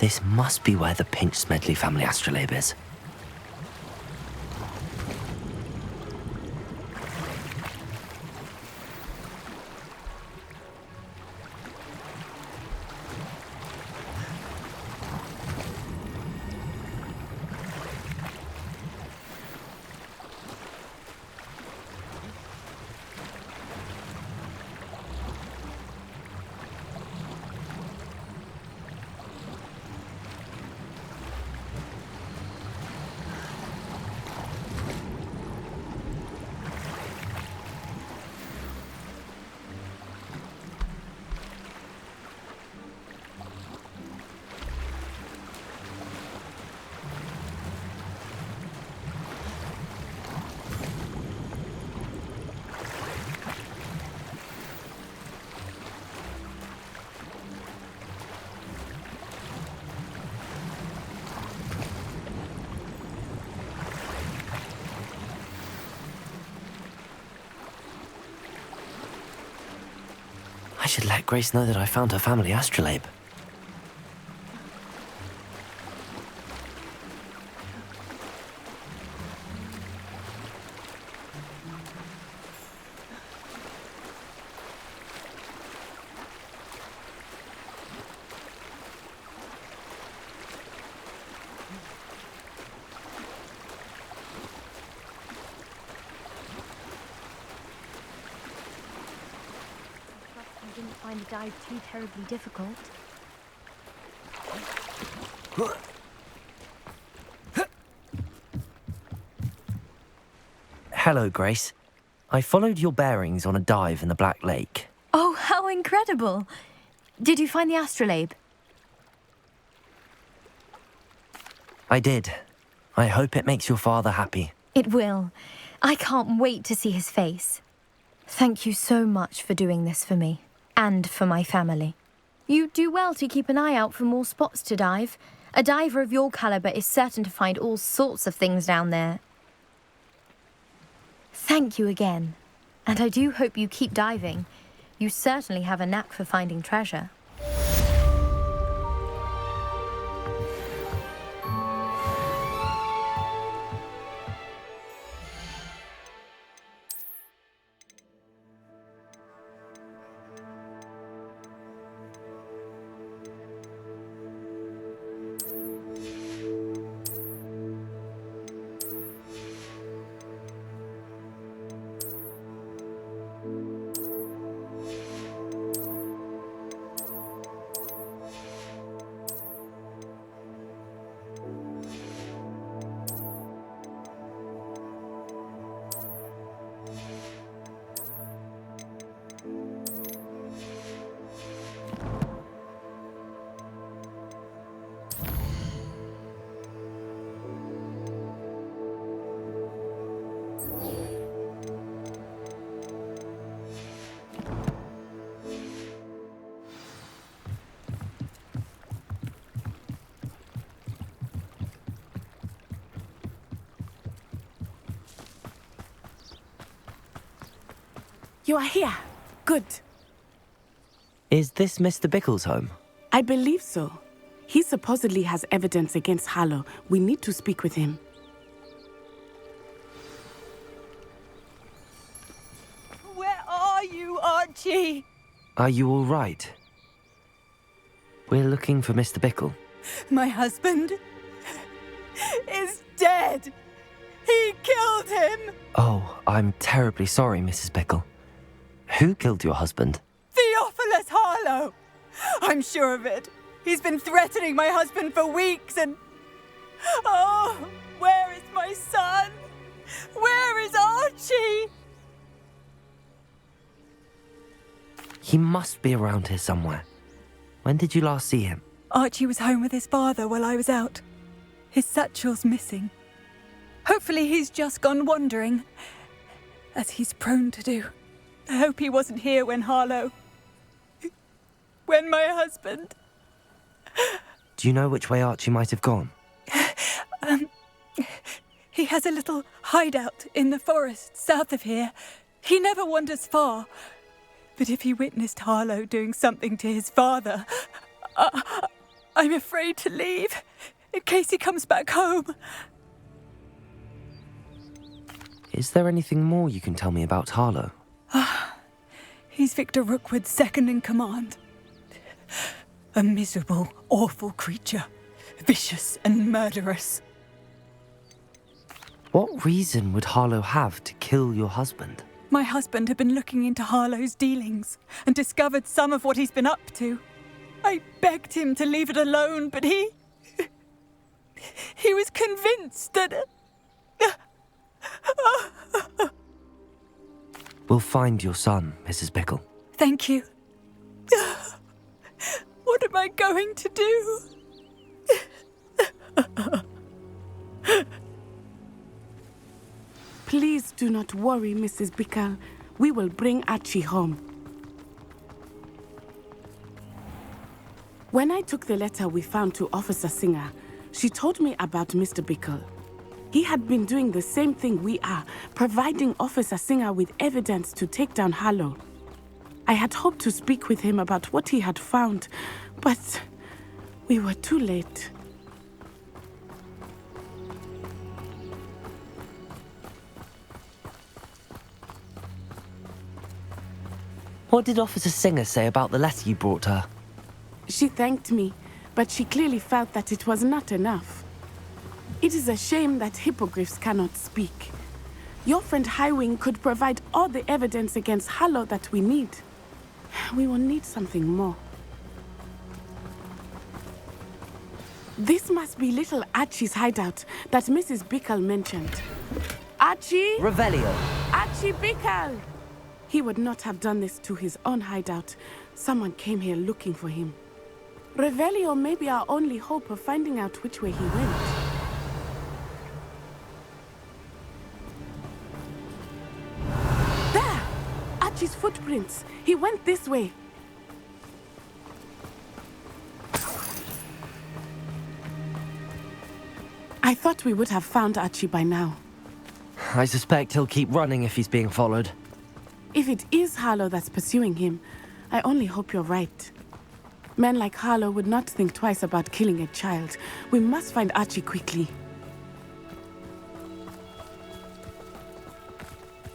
This must be where the Pinch Smedley family astrolabe is. I should let Grace know that I found her family astrolabe. I didn't find the dive too terribly difficult. Hello, Grace. I followed your bearings on a dive in the Black Lake. Oh, how incredible! Did you find the astrolabe? I did. I hope it makes your father happy. It will. I can't wait to see his face. Thank you so much for doing this for me. And for my family. You do well to keep an eye out for more spots to dive. A diver of your caliber is certain to find all sorts of things down there. Thank you again. And I do hope you keep diving. You certainly have a knack for finding treasure. You are here. Good. Is this Mr. Bickle's home? I believe so. He supposedly has evidence against Harlow. We need to speak with him. Where are you, Archie? Are you all right? We're looking for Mr. Bickle. My husband is dead. He killed him. Oh, I'm terribly sorry, Mrs. Bickle. Who killed your husband? Theophilus Harlow. I'm sure of it. He's been threatening my husband for weeks and... Oh, where is my son? Where is Archie? He must be around here somewhere. When did you last see him? Archie was home with his father while I was out. His satchel's missing. Hopefully he's just gone wandering, as he's prone to do. I hope he wasn't here when Harlow... when my husband... Do you know which way Archie might have gone? He has a little hideout in the forest south of here. He never wanders far. But if he witnessed Harlow doing something to his father, I'm afraid to leave, in case he comes back home. Is there anything more you can tell me about Harlow? He's Victor Rookwood's second in command. A miserable, awful creature. Vicious and murderous. What reason would Harlow have to kill your husband? My husband had been looking into Harlow's dealings and discovered some of what he's been up to. I begged him to leave it alone, but he was convinced that... We'll find your son, Mrs. Bickle. Thank you. What am I going to do? Please do not worry, Mrs. Bickle. We will bring Archie home. When I took the letter we found to Officer Singer, she told me about Mr. Bickle. He had been doing the same thing we are, providing Officer Singer with evidence to take down Harlow. I had hoped to speak with him about what he had found, but we were too late. What did Officer Singer say about the letter you brought her? She thanked me, but she clearly felt that it was not enough. It is a shame that hippogriffs cannot speak. Your friend Highwing could provide all the evidence against Harlow that we need. We will need something more. This must be little Archie's hideout that Mrs. Bickle mentioned. Archie? Revelio. Archie Bickle! He would not have done this to his own hideout. Someone came here looking for him. Revelio may be our only hope of finding out which way he went. There! Archie's footprints. He went this way. I thought we would have found Archie by now. I suspect he'll keep running if he's being followed. If it is Harlow that's pursuing him, I only hope you're right. Men like Harlow would not think twice about killing a child. We must find Archie quickly.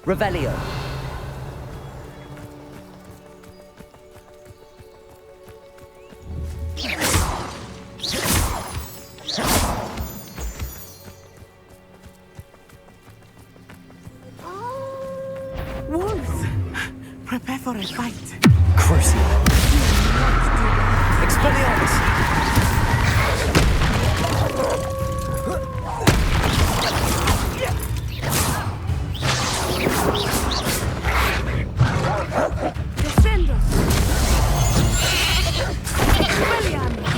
Revelio. Wolves! Prepare for a fight. Crucial. Expelliarmus! Descendo! Expelliarmus!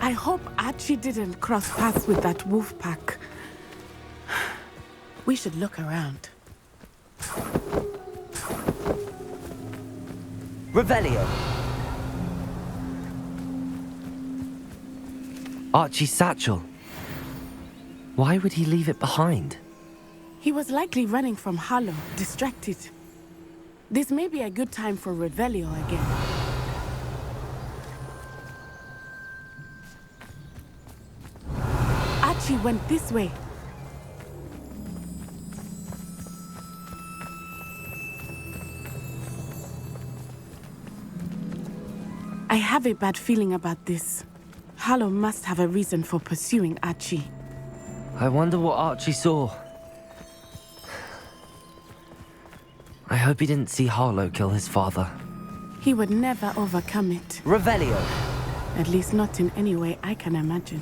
I hope Archie didn't cross paths with that wolf pack. We should look around. Revelio. Archie's satchel. Why would he leave it behind? He was likely running from Harlow, distracted. This may be a good time for Revelio again. Archie went this way. I have a bad feeling about this. Harlow must have a reason for pursuing Archie. I wonder what Archie saw. I hope he didn't see Harlow kill his father. He would never overcome it. Revelio. At least not in any way I can imagine.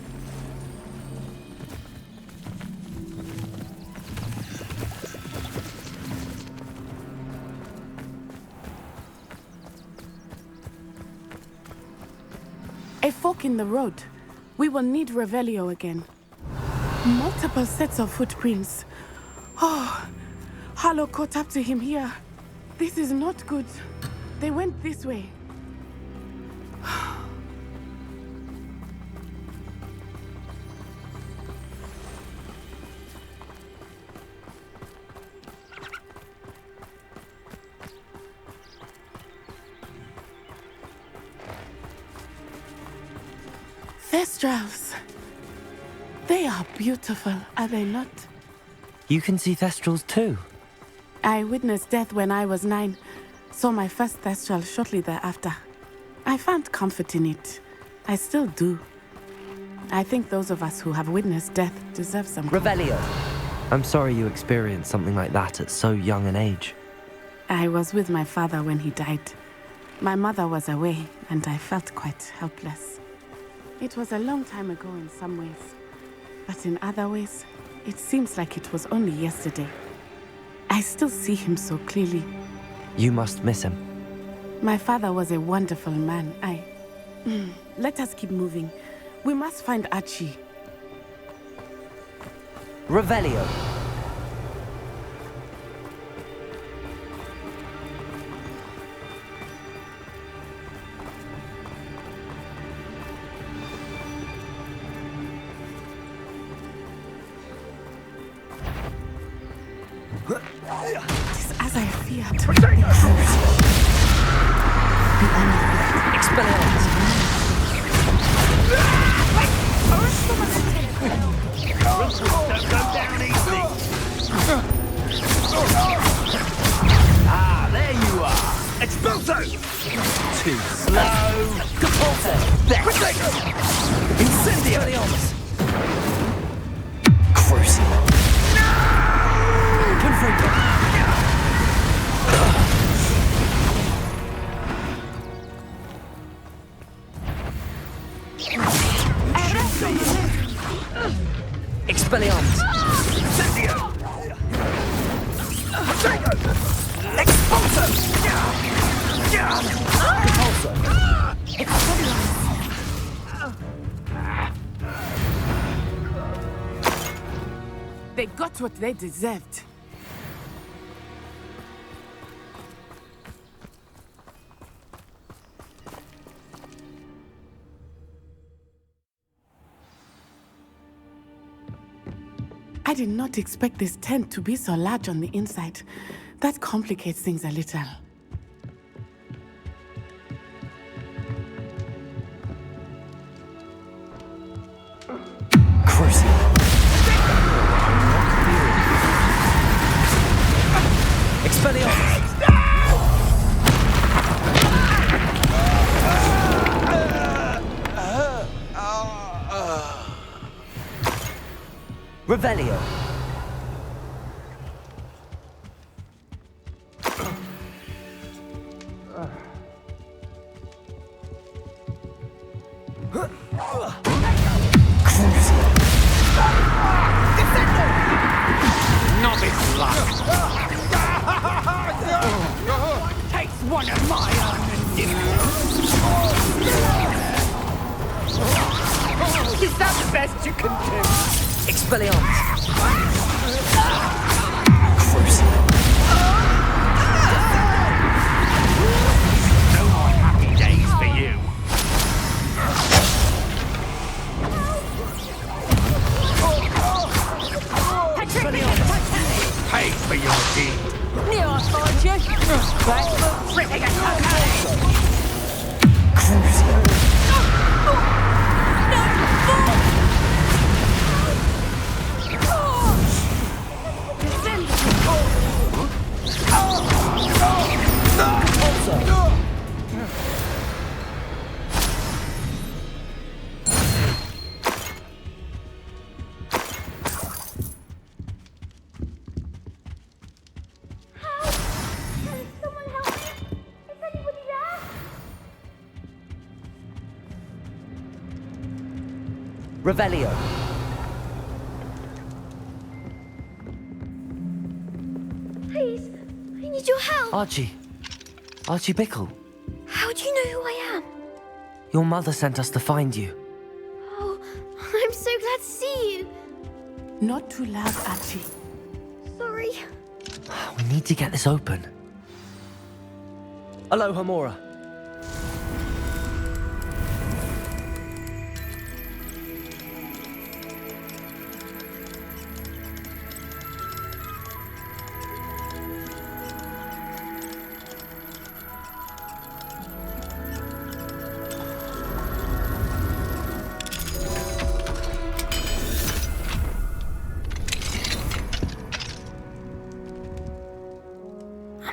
A fork in the road. We will need Revelio again. Multiple sets of footprints. Oh, Harlow caught up to him here. This is not good. They went this way. Thestrals. They are beautiful, are they not? You can see Thestrals too. I witnessed death when I was 9. Saw my first Thestral shortly thereafter. I found comfort in it. I still do. I think those of us who have witnessed death deserve some Revelio. I'm sorry you experienced something like that at so young an age. I was with my father when he died. My mother was away, and I felt quite helpless. It was a long time ago in some ways, but in other ways, it seems like it was only yesterday. I still see him so clearly. You must miss him. My father was a wonderful man. Let us keep moving. We must find Archie. Revelio. It's as I feared. Expelliarmus. Don't go down easy. Ah, there you are. Expulso! Too slow. Compulso. Incendio. Expelliarmus. Crucible. Confringo. Expelliarmus. Incendio! Expulso! Compulso. They got what they deserved. I did not expect this tent to be so large on the inside. That complicates things a little. Crucible. Expelliarmus. Revelio. Novice luck. Takes one of my own and gives it. Is that the best you can do? Expelliarmus. No more happy days for you. Pay for your deed. Knew I'd find you. Back for Ripping a cocaine. Revelio. Please, I need your help. Archie. Archie Bickle. How do you know who I am? Your mother sent us to find you. Oh, I'm so glad to see you. Not too loud, Archie. Sorry. We need to get this open. Aloha, Mora.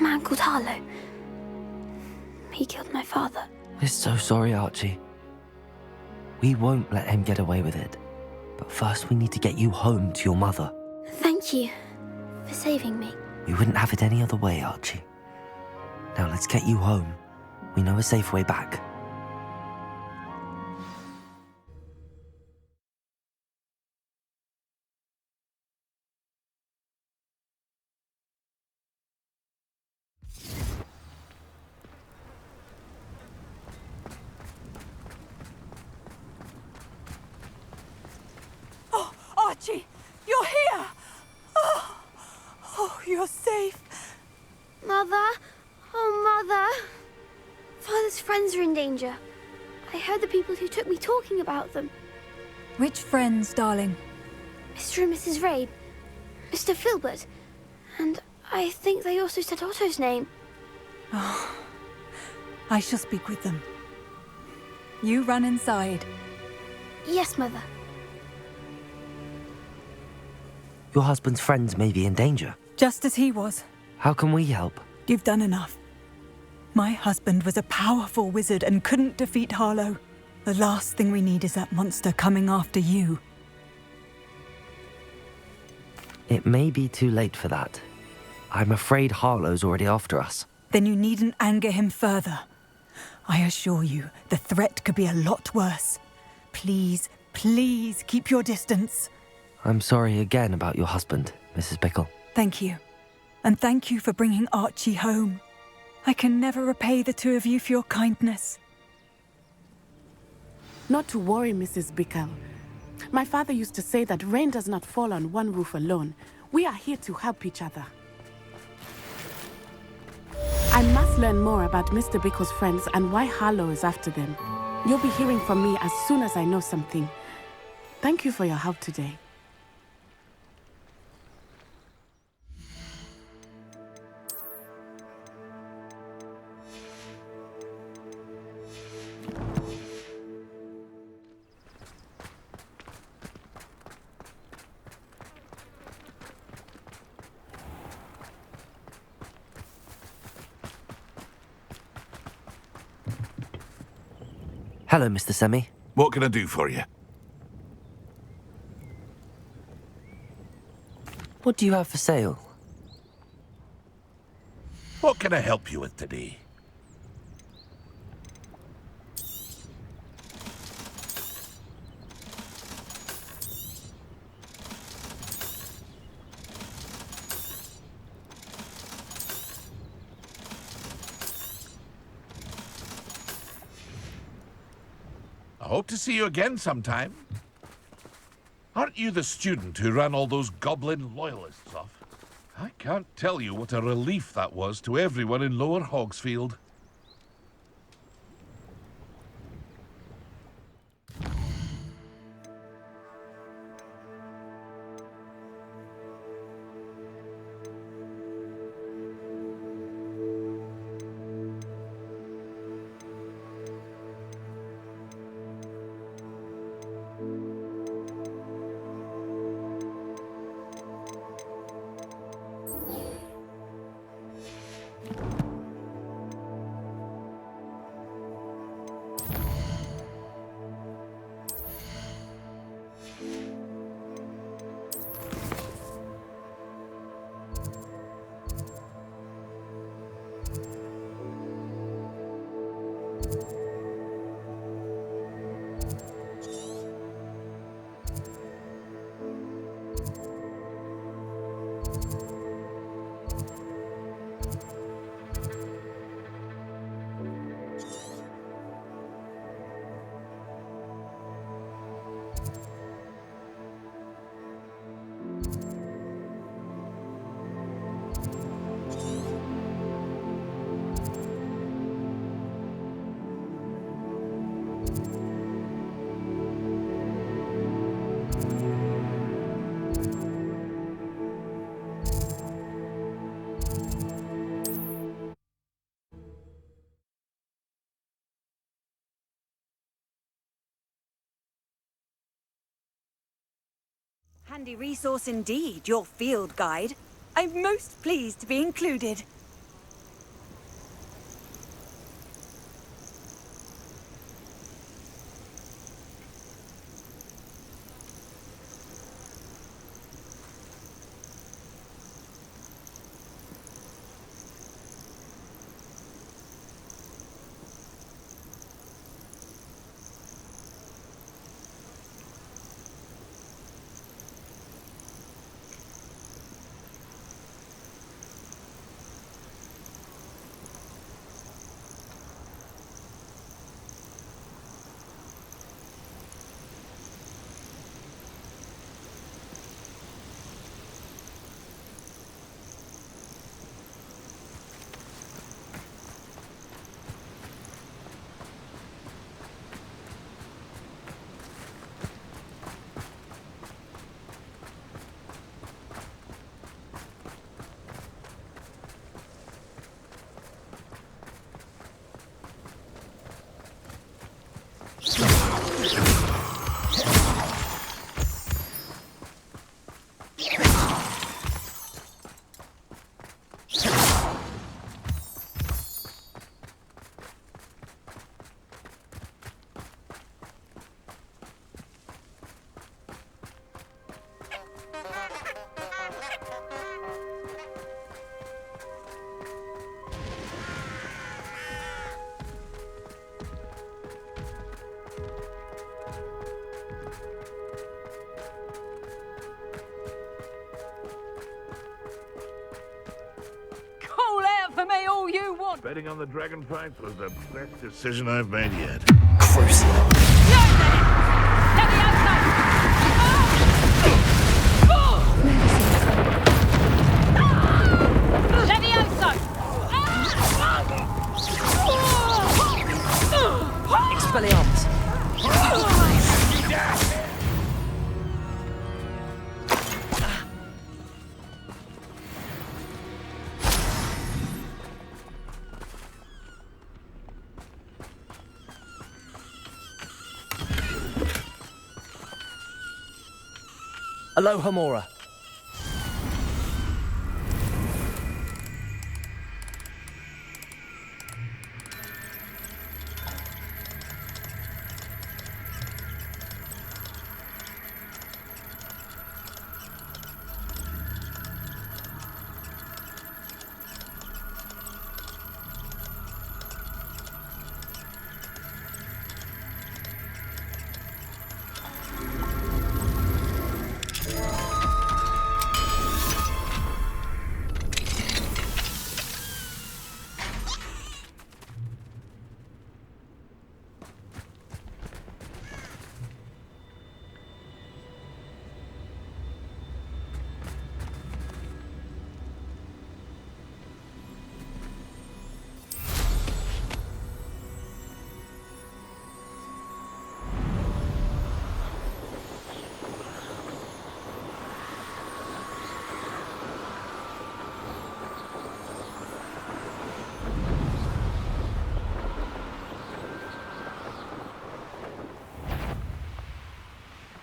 A man called Harlow. He killed my father. We're so sorry, Archie. We won't let him get away with it. But first we need to get you home to your mother. Thank you for saving me. We wouldn't have it any other way, Archie. Now let's get you home. We know a safe way back. Oh, Archie, you're here! Oh, you're safe. Mother? Oh, Mother. Father's friends are in danger. I heard the people who took me talking about them. Which friends, darling? Mr. and Mrs. Rabe, Mr. Filbert, and I think they also said Otto's name. Oh, I shall speak with them. You run inside. Yes, Mother. Your husband's friends may be in danger. Just as he was. How can we help? You've done enough. My husband was a powerful wizard and couldn't defeat Harlow. The last thing we need is that monster coming after you. It may be too late for that. I'm afraid Harlow's already after us. Then you needn't anger him further. I assure you, the threat could be a lot worse. Please, please keep your distance. I'm sorry again about your husband, Mrs. Bickle. Thank you. And thank you for bringing Archie home. I can never repay the two of you for your kindness. Not to worry, Mrs. Bickle. My father used to say that rain does not fall on one roof alone. We are here to help each other. I must learn more about Mr. Bickle's friends and why Harlow is after them. You'll be hearing from me as soon as I know something. Thank you for your help today. Hello, Mr. Semi. What can I do for you? What do you have for sale? What can I help you with today? I hope to see you again sometime. Aren't you the student who ran all those goblin loyalists off? I can't tell you what a relief that was to everyone in Lower Hogsfield. Handy resource indeed, your field guide. I'm most pleased to be included. you want? Betting on the dragon fights was the best decision I've made yet. Crucial. Expelliarmus. Aloha Mora.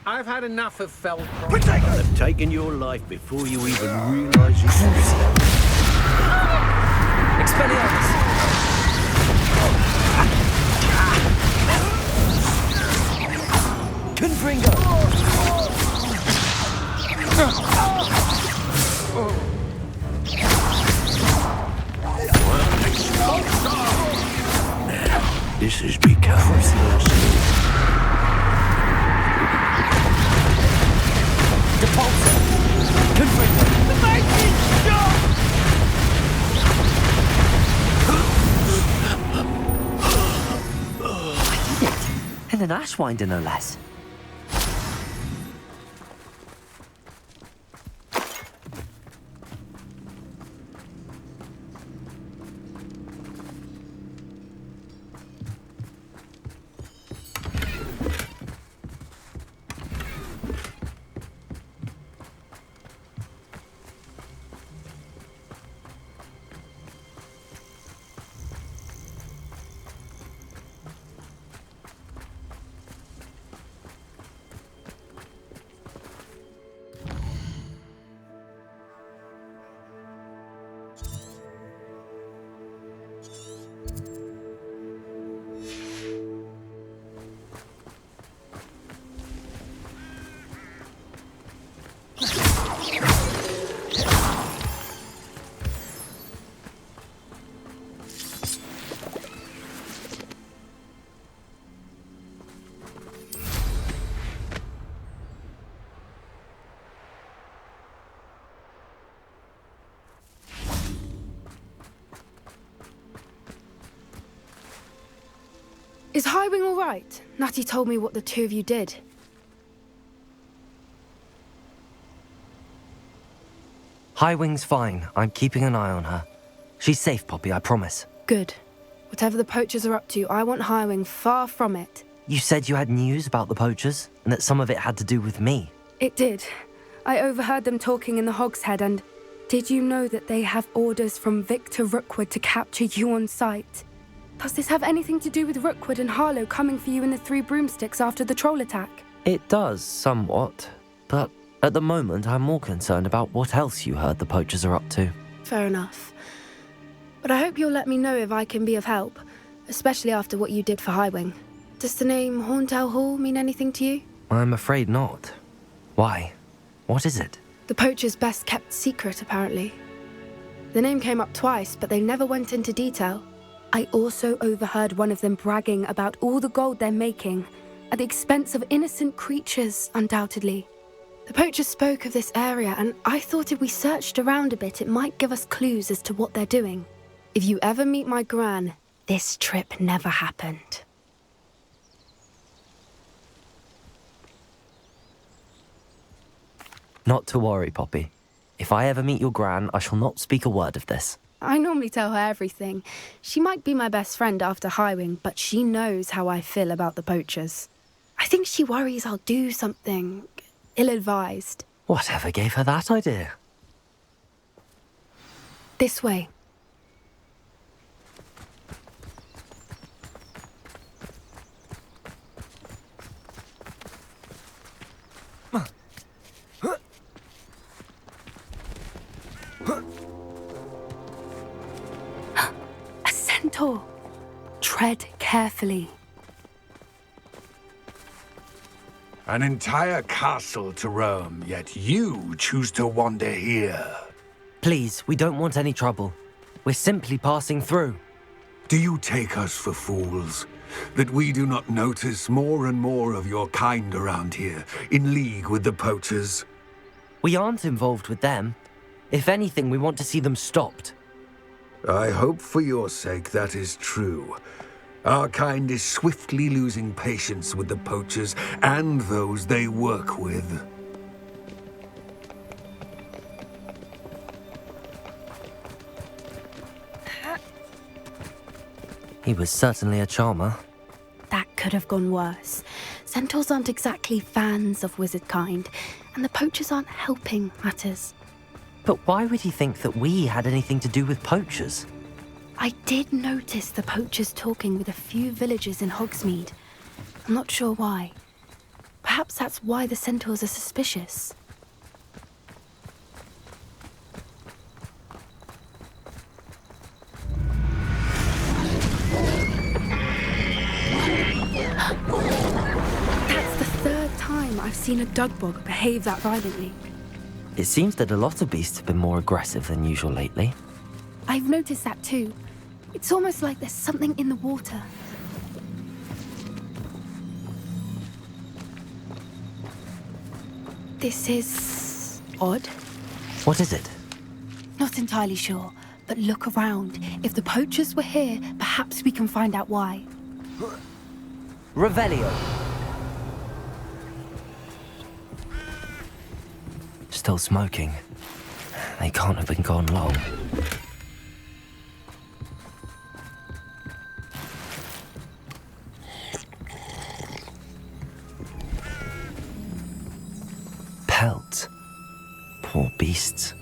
I've had enough of fell. I've taken your life before you even realize you can. Expelliarmus. Confringo. This has become personal. And an ashwinder, no less. Is Highwing all right? Natty told me what the two of you did. Highwing's fine. I'm keeping an eye on her. She's safe, Poppy, I promise. Good. Whatever the poachers are up to, I want Highwing far from it. You said you had news about the poachers, and that some of it had to do with me. It did. I overheard them talking in the Hogshead, and did you know that they have orders from Victor Rookwood to capture you on sight? Does this have anything to do with Rookwood and Harlow coming for you in the Three Broomsticks after the troll attack? It does, somewhat. But at the moment, I'm more concerned about what else you heard the poachers are up to. Fair enough. But I hope you'll let me know if I can be of help, especially after what you did for Highwing. Does the name Horntail Hall mean anything to you? I'm afraid not. Why? What is it? The poachers' best kept secret, apparently. The name came up twice, but they never went into detail. I also overheard one of them bragging about all the gold they're making, at the expense of innocent creatures, undoubtedly. The poachers spoke of this area, and I thought if we searched around a bit, it might give us clues as to what they're doing. If you ever meet my gran, this trip never happened. Not to worry, Poppy. If I ever meet your gran, I shall not speak a word of this. I normally tell her everything. She might be my best friend after Highwing, but she knows how I feel about the poachers. I think she worries I'll do something ill-advised. Whatever gave her that idea? This way. A centaur. Tread carefully. An entire castle to roam, yet you choose to wander here. Please, we don't want any trouble. We're simply passing through. Do you take us for fools? That we do not notice more and more of your kind around here, in league with the poachers? We aren't involved with them. If anything, we want to see them stopped. I hope for your sake that is true. Our kind is swiftly losing patience with the poachers and those they work with. He was certainly a charmer. That could have gone worse. Centaurs aren't exactly fans of wizard kind, and the poachers aren't helping matters. But why would he think that we had anything to do with poachers? I did notice the poachers talking with a few villagers in Hogsmeade. I'm not sure why. Perhaps that's why the centaurs are suspicious. That's the third time I've seen a dugbog behave that violently. It seems that a lot of beasts have been more aggressive than usual lately. I've noticed that too. It's almost like there's something in the water. This is odd. What is it? Not entirely sure, but look around. If the poachers were here, perhaps we can find out why. Revelio. Still smoking. They can't have been gone long. Pelts. Poor beasts.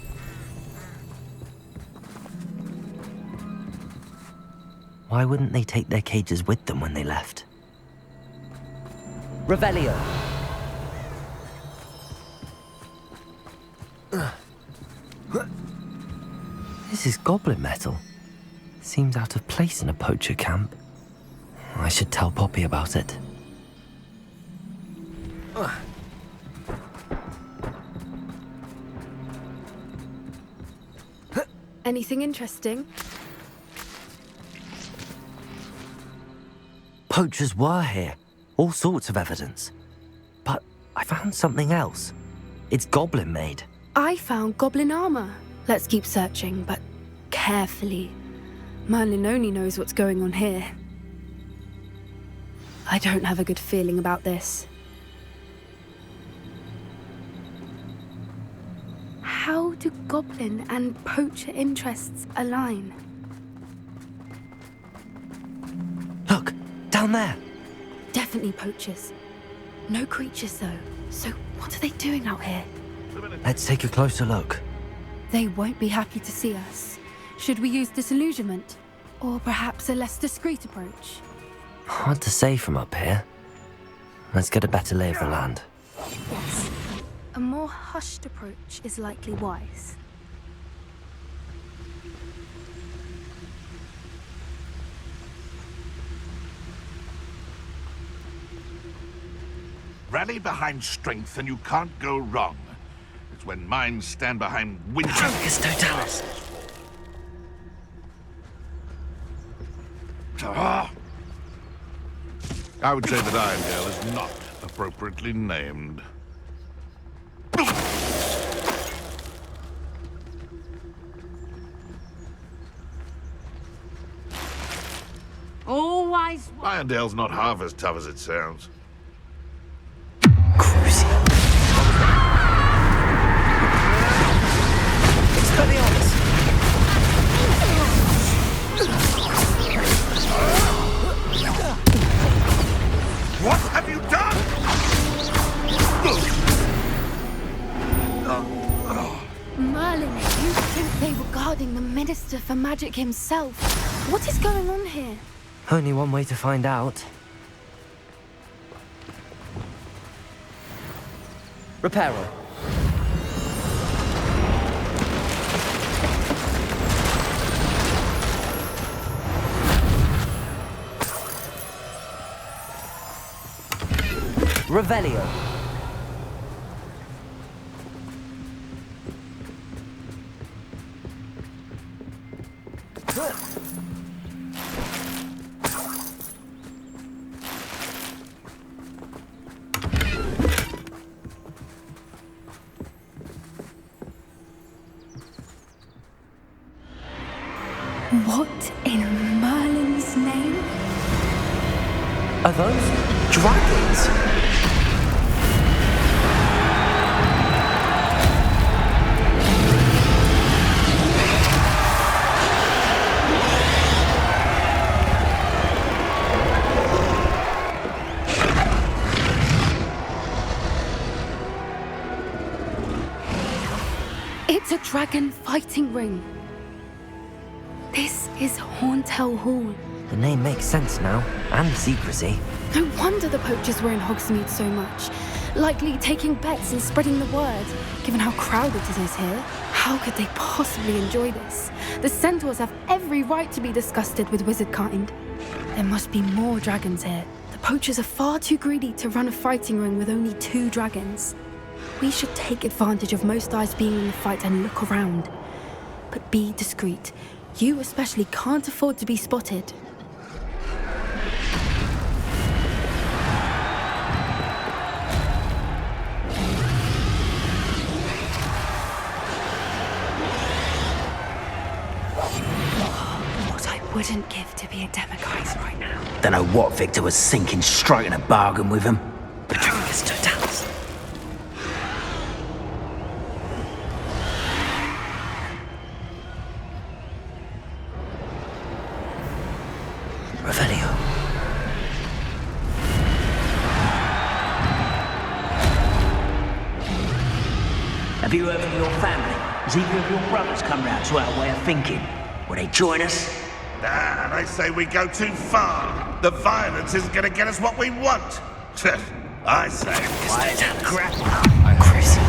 Why wouldn't they take their cages with them when they left? Revelio. This is goblin metal. Seems out of place in a poacher camp. I should tell Poppy about it. Anything interesting? Poachers were here. All sorts of evidence. But I found something else. It's goblin made. I found goblin armor. Let's keep searching, but carefully. Merlin only knows what's going on here. I don't have a good feeling about this. How do goblin and poacher interests align? Look, down there. Definitely poachers. No creatures, though. So what are they doing out here? Let's take a closer look. They won't be happy to see us. Should we use disillusionment? Or perhaps a less discreet approach? Hard to say from up here. Let's get a better lay of the land. Yes. A more hushed approach is likely wise. Rally behind strength and you can't go wrong. It's when minds stand behind winter. Focus totalis. I would say that Irondale is not appropriately named. wise one. Irondale's not half as tough as it sounds. Crucial. Expelliarmus! What have you done? Merlin, you think they were guarding the Minister for Magic himself? What is going on here? Only one way to find out. Reparo. Revelio. What in Merlin's name? Are those dragons? It's a dragon fighting ring. This is Horntail Hall. The name makes sense now, and the secrecy. No wonder the poachers were in Hogsmeade so much. Likely taking bets and spreading the word. Given how crowded it is here, how could they possibly enjoy this? The centaurs have every right to be disgusted with wizard kind. There must be more dragons here. The poachers are far too greedy to run a fighting ring with only 2 dragons. We should take advantage of most eyes being in the fight and look around. But be discreet. You especially can't afford to be spotted. What I wouldn't give to be a demiguise right now. Don't know what Victor was thinking, striking a bargain with him. Patricius Totalis. Revelio. Have you heard from your family? Has either of your brothers come round to our way of thinking? Will they join us? Nah, they say we go too far. The violence isn't going to get us what we want. I say, Why is that crap? Crucial.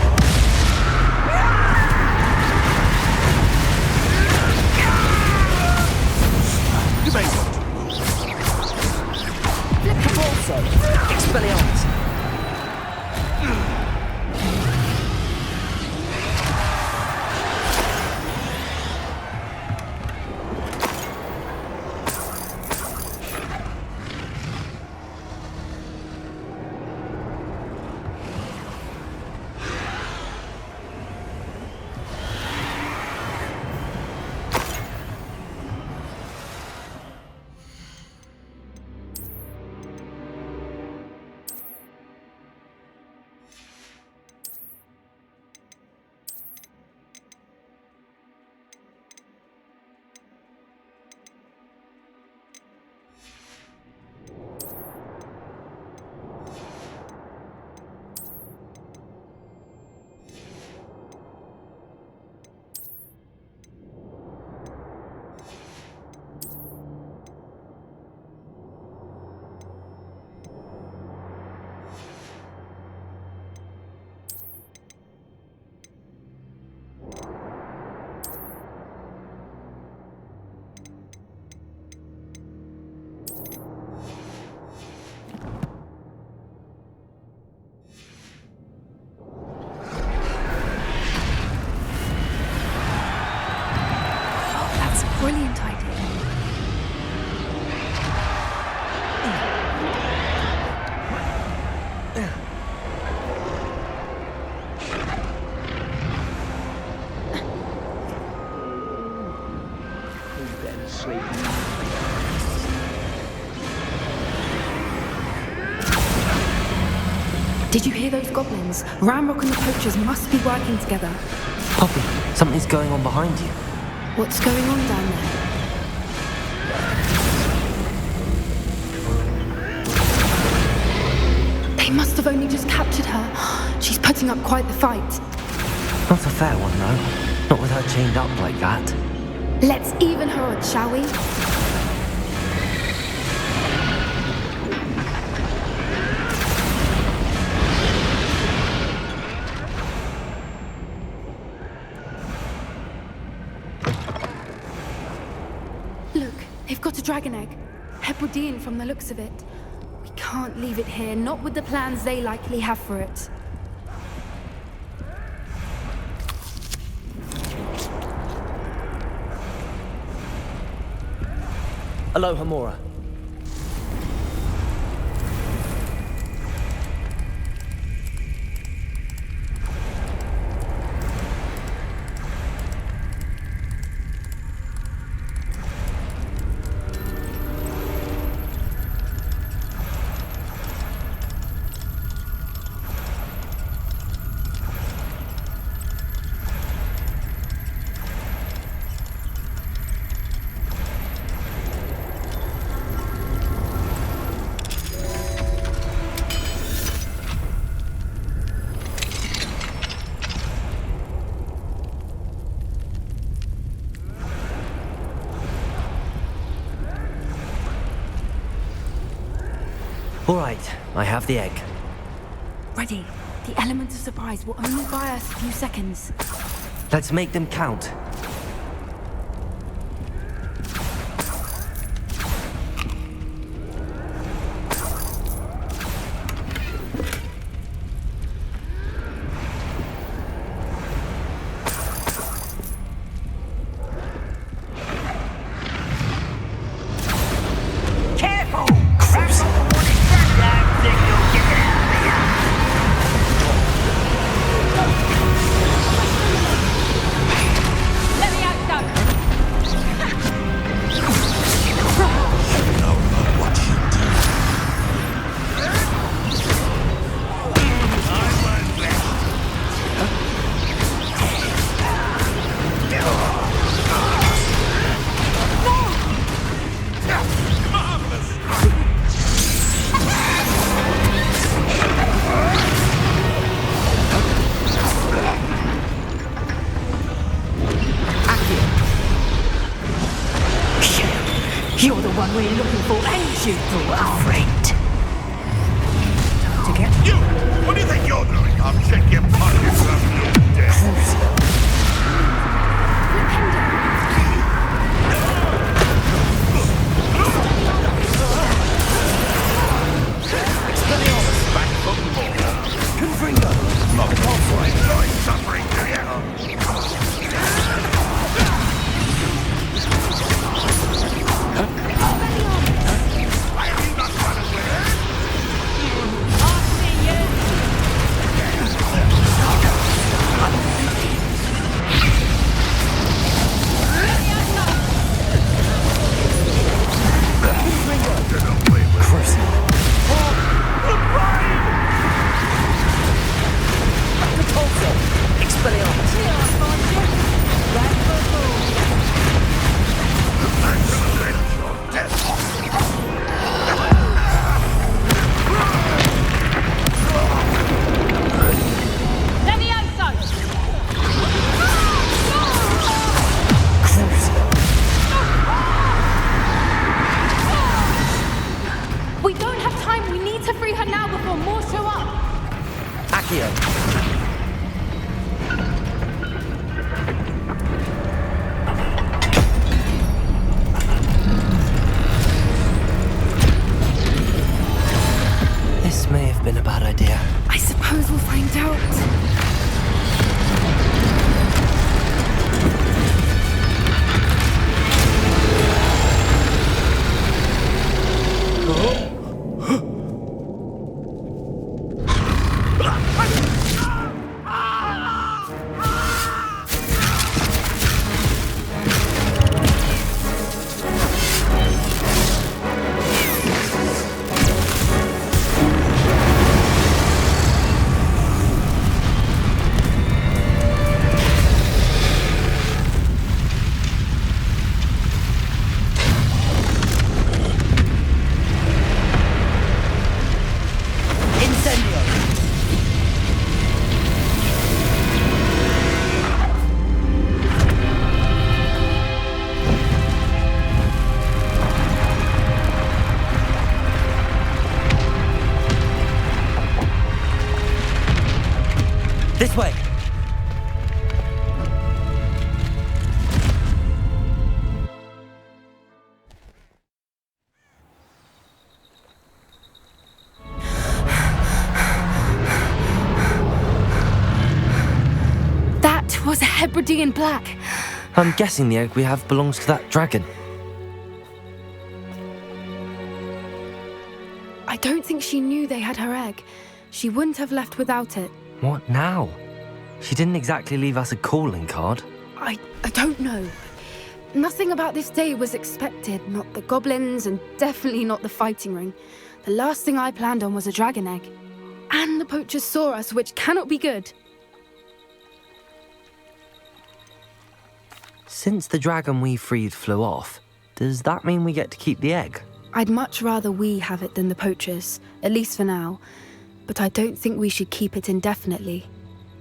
you may want to. Caporso. Expelliarmus. Brilliant idea. Did you hear those goblins? Ramrock and the poachers must be working together. Poppy, something's going on behind you. What's going on down there? They must have only just captured her. She's putting up quite the fight. Not a fair one, though. Not with her chained up like that. Let's even her odds, shall we? Look, they've got a dragon egg. Hebridean from the looks of it. We can't leave it here, not with the plans they likely have for it. Aloha, Mora. All right, I have the egg. Ready. The element of surprise will only buy us a few seconds. Let's make them count. You're the one we're looking for, ain't you, afraid? To get You! What do you think you're doing? I'll check your pockets after you're dead. Back from the ball. Confringo! Not halfway. Enjoy suffering, do you? Hebridean black. I'm guessing the egg we have belongs to that dragon. I don't think she knew they had her egg. She wouldn't have left without it. What now? She didn't exactly leave us a calling card. I don't know. Nothing about this day was expected. Not the goblins, and definitely not the fighting ring. The last thing I planned on was a dragon egg. And the poachers saw us, which cannot be good. Since the dragon we freed flew off, does that mean we get to keep the egg? I'd much rather we have it than the poachers, at least for now. But I don't think we should keep it indefinitely.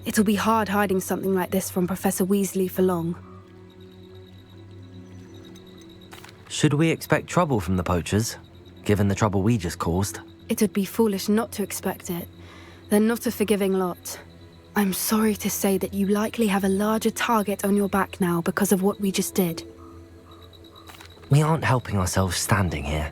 It'll be hard hiding something like this from Professor Weasley for long. Should we expect trouble from the poachers, given the trouble we just caused? It would be foolish not to expect it. They're not a forgiving lot. I'm sorry to say that you likely have a larger target on your back now because of what we just did. We aren't helping ourselves standing here.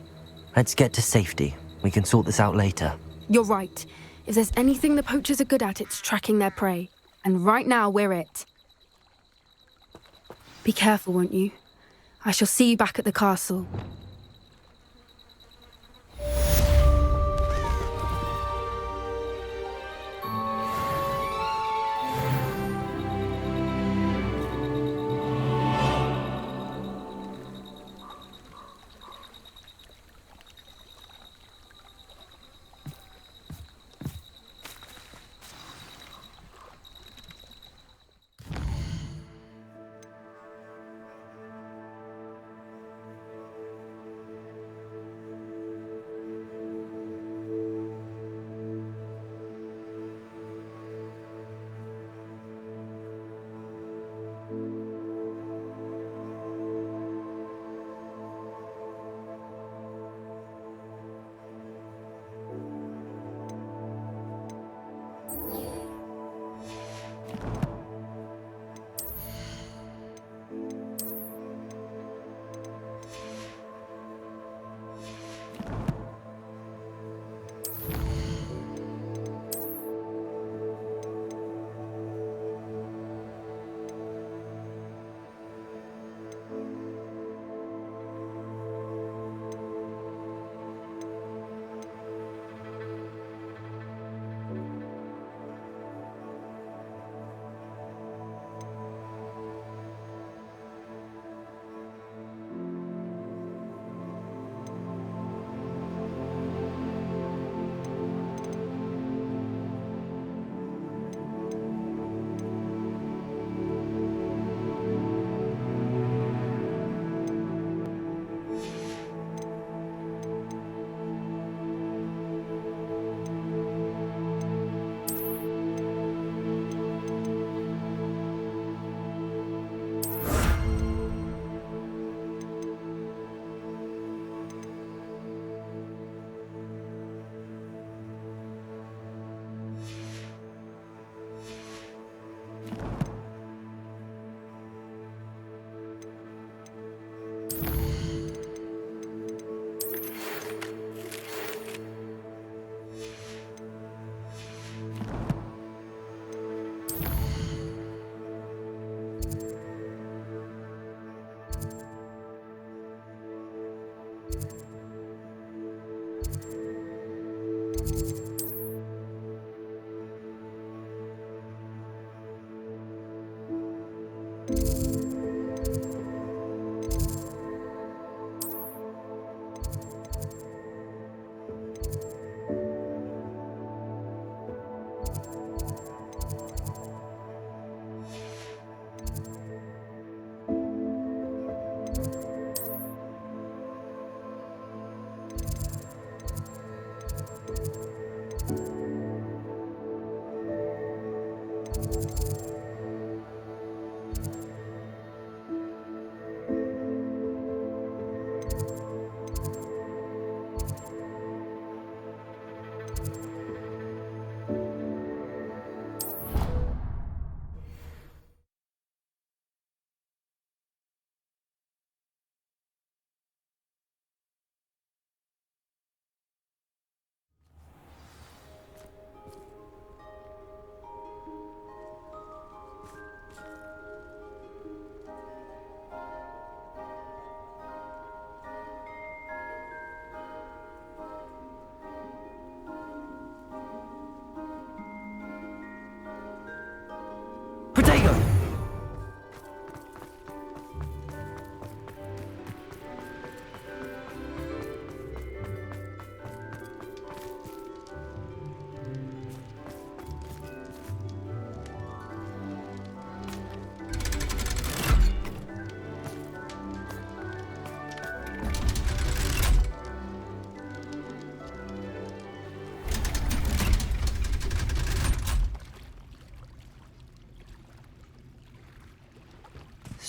Let's get to safety. We can sort this out later. You're right. If there's anything the poachers are good at, it's tracking their prey. And right now, we're it. Be careful, won't you? I shall see you back at the castle.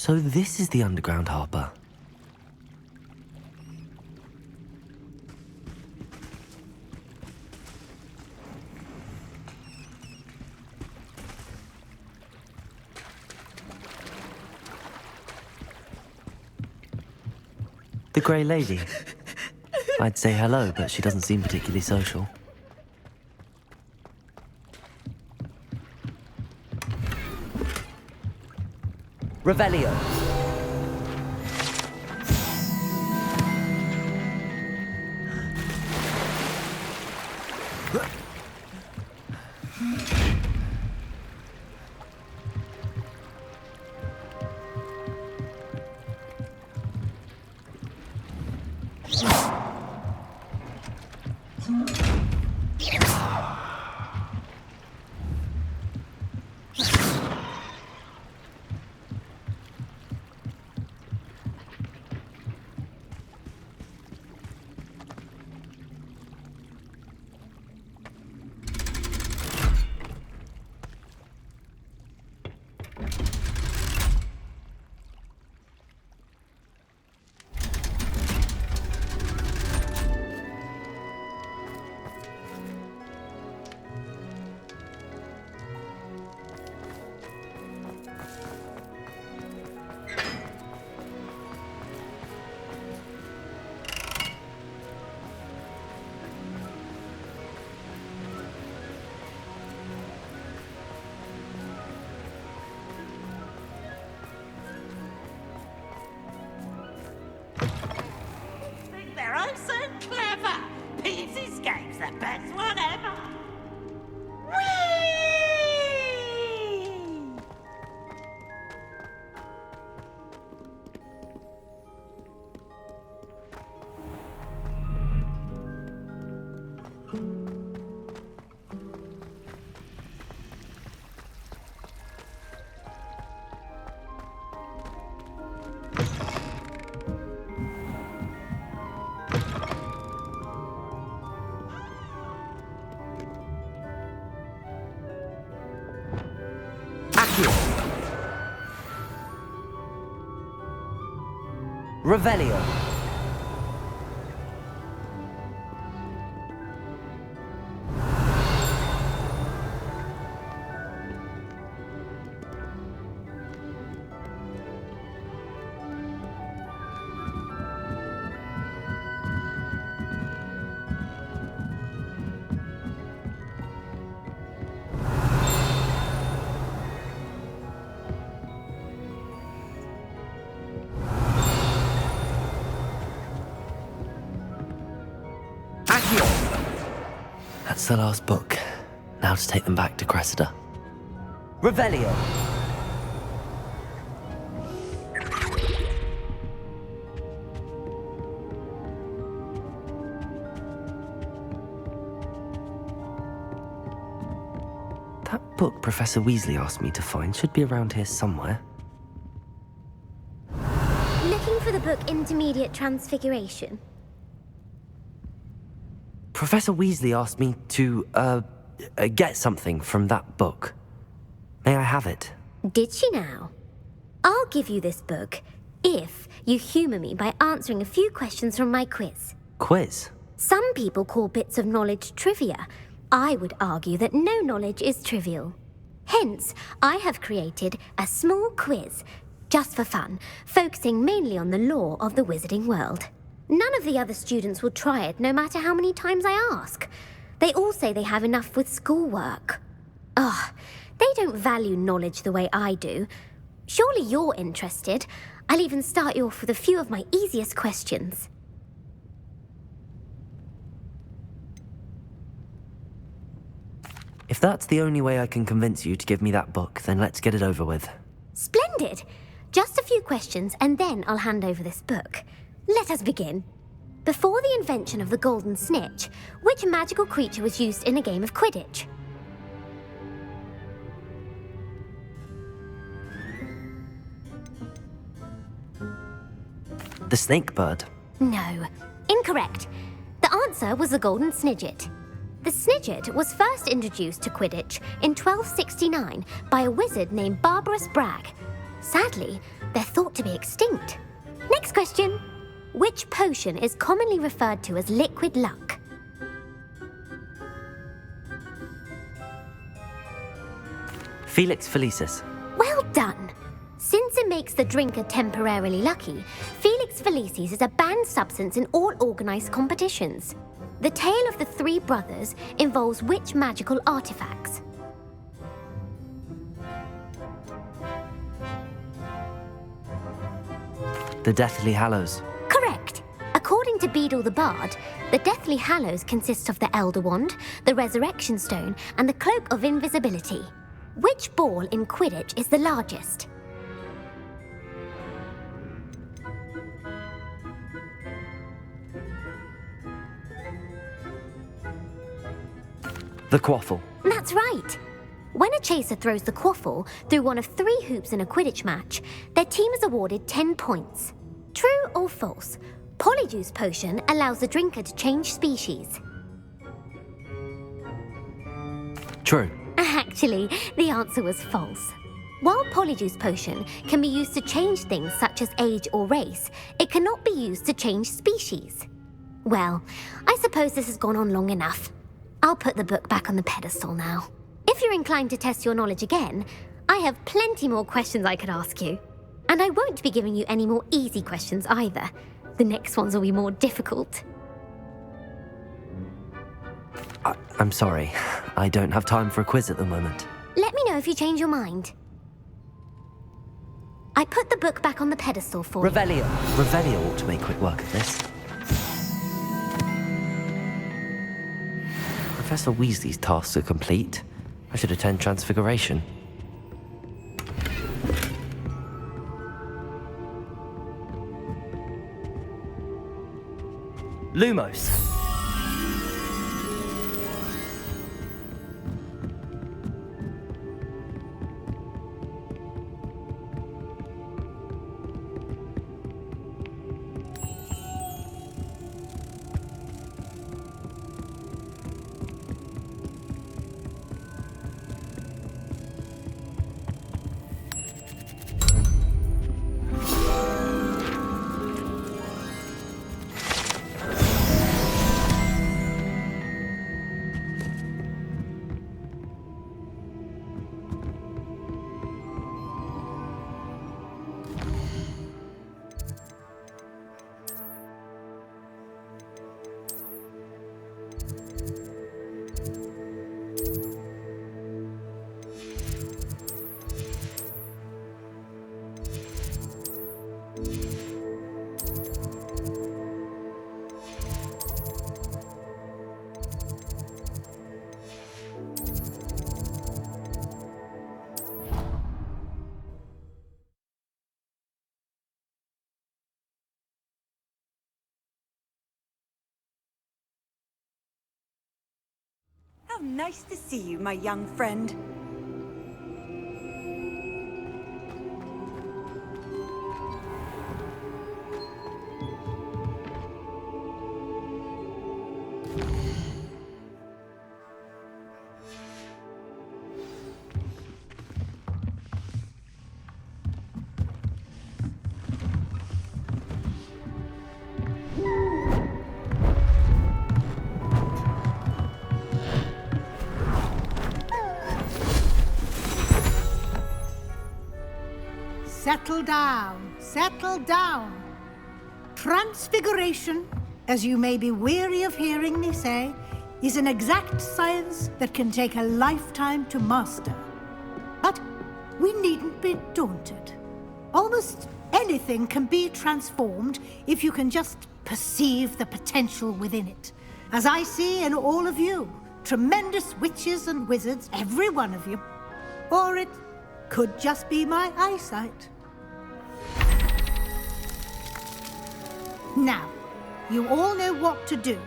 So this is the underground harbour. The Grey Lady. I'd say hello, but she doesn't seem particularly social. Revelio. Escape's the best one ever. Whee! Revelio. That's the last book. Now to take them back to Cressida. Revelio. That book Professor Weasley asked me to find should be around here somewhere. Looking for the book Intermediate Transfiguration? Professor Weasley asked me to, get something from that book. May I have it? Did she now? I'll give you this book if you humour me by answering a few questions from my quiz. Quiz? Some people call bits of knowledge trivia. I would argue that no knowledge is trivial. Hence, I have created a small quiz, just for fun, focusing mainly on the lore of the wizarding world. None of the other students will try it, no matter how many times I ask. They all say they have enough with schoolwork. Ugh, they don't value knowledge the way I do. Surely you're interested. I'll even start you off with a few of my easiest questions. If that's the only way I can convince you to give me that book, then let's get it over with. Splendid! Just a few questions, and then I'll hand over this book. Let us begin. Before the invention of the golden snitch, which magical creature was used in a game of Quidditch? The snake bird. No. Incorrect. The answer was the golden snidget. The snidget was first introduced to Quidditch in 1269 by a wizard named Barbarous Bragg. Sadly, they're thought to be extinct. Next question. Which potion is commonly referred to as liquid luck? Felix Felicis. Well done. Since it makes the drinker temporarily lucky, Felix Felicis is a banned substance in all organised competitions. The tale of the three brothers involves which magical artifacts? The Deathly Hallows. Correct. According to Beadle the Bard, the Deathly Hallows consists of the Elder Wand, the Resurrection Stone, and the Cloak of Invisibility. Which ball in Quidditch is the largest? The Quaffle. That's right. When a chaser throws the quaffle through one of 3 hoops in a Quidditch match, their team is awarded 10 points. True or false? Polyjuice potion allows the drinker to change species. True. Actually, the answer was false. While Polyjuice potion can be used to change things such as age or race, it cannot be used to change species. Well, I suppose this has gone on long enough. I'll put the book back on the pedestal now. If you're inclined to test your knowledge again, I have plenty more questions I could ask you. And I won't be giving you any more easy questions either. The next ones will be more difficult. I'm sorry. I don't have time for a quiz at the moment. Let me know if you change your mind. I put the book back on the pedestal for you. Revelio ought to make quick work of this. Professor Weasley's tasks are complete. I should attend Transfiguration. Lumos. How nice to see you, my young friend. Settle down, settle down. Transfiguration, as you may be weary of hearing me say, is an exact science that can take a lifetime to master. But we needn't be daunted. Almost anything can be transformed if you can just perceive the potential within it. As I see in all of you, tremendous witches and wizards, every one of you. Or it could just be my eyesight. Now, you all know what to do.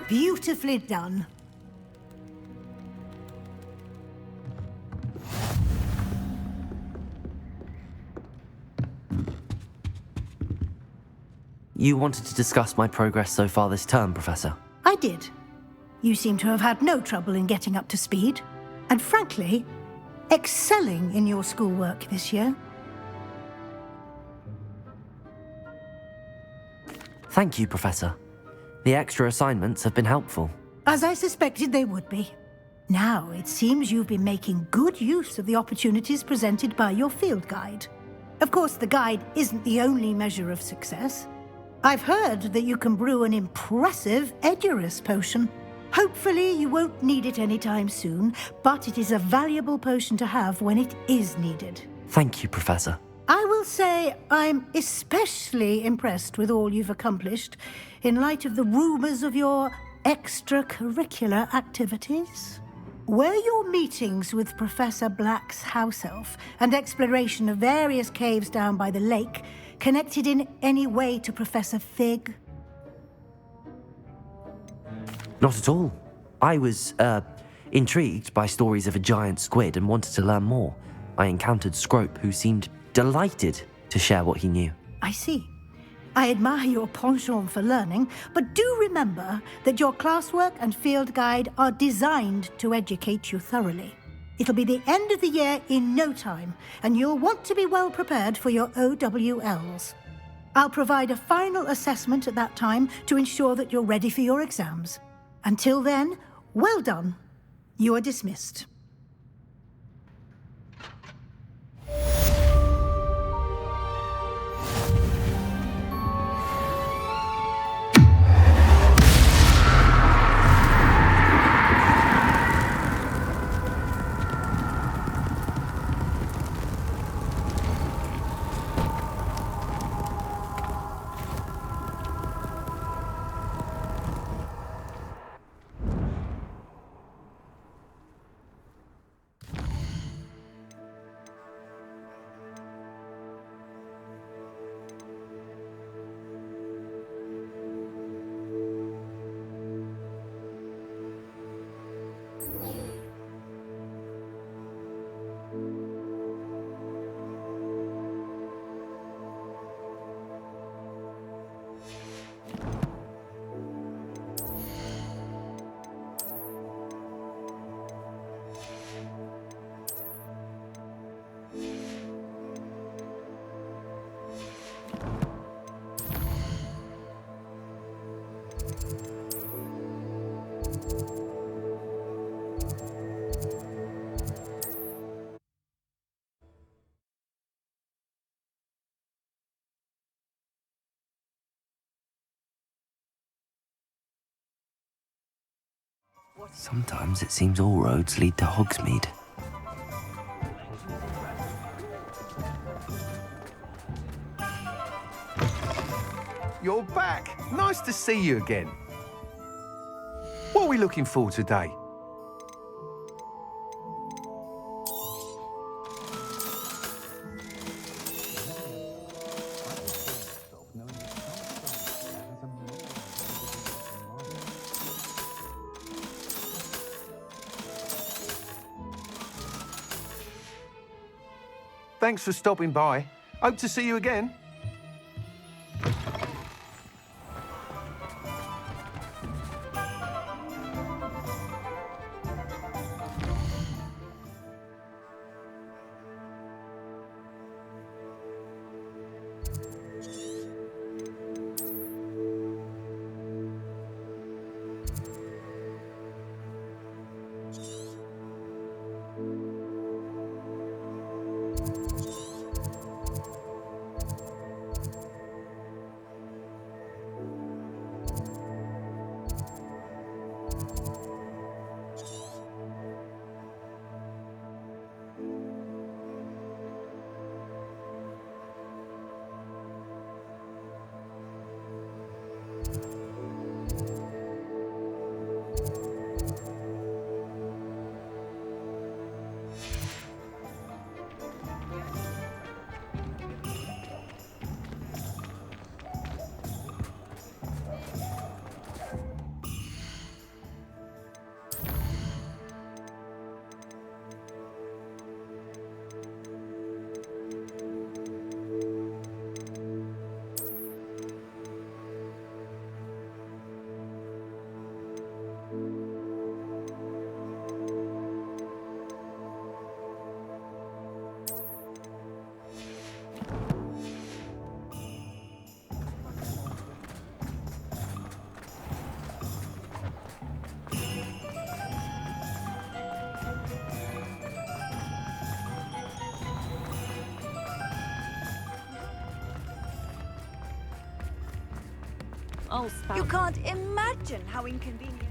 Beautifully done. You wanted to discuss my progress so far this term, Professor? I did. You seem to have had no trouble in getting up to speed, and frankly, excelling in your schoolwork this year. Thank you, Professor. The extra assignments have been helpful. As I suspected they would be. Now, it seems you've been making good use of the opportunities presented by your field guide. Of course, the guide isn't the only measure of success. I've heard that you can brew an impressive Edurus potion. Hopefully, you won't need it anytime soon, but it is a valuable potion to have when it is needed. Thank you, Professor. I will say I'm especially impressed with all you've accomplished in light of the rumors of your extracurricular activities. Were your meetings with Professor Black's house elf and exploration of various caves down by the lake connected in any way to Professor Fig? Not at all. I was, intrigued by stories of a giant squid and wanted to learn more. I encountered Scrope, who seemed delighted to share what he knew. I see. I admire your penchant for learning, but do remember that your classwork and field guide are designed to educate you thoroughly. It'll be the end of the year in no time, and you'll want to be well prepared for your OWLs. I'll provide a final assessment at that time to ensure that you're ready for your exams. Until then, well done. You are dismissed. Sometimes it seems all roads lead to Hogsmeade. You're back. Nice to see you again. What are we looking for today? Thanks for stopping by. Hope to see you again. Oh, You can't imagine how inconvenient.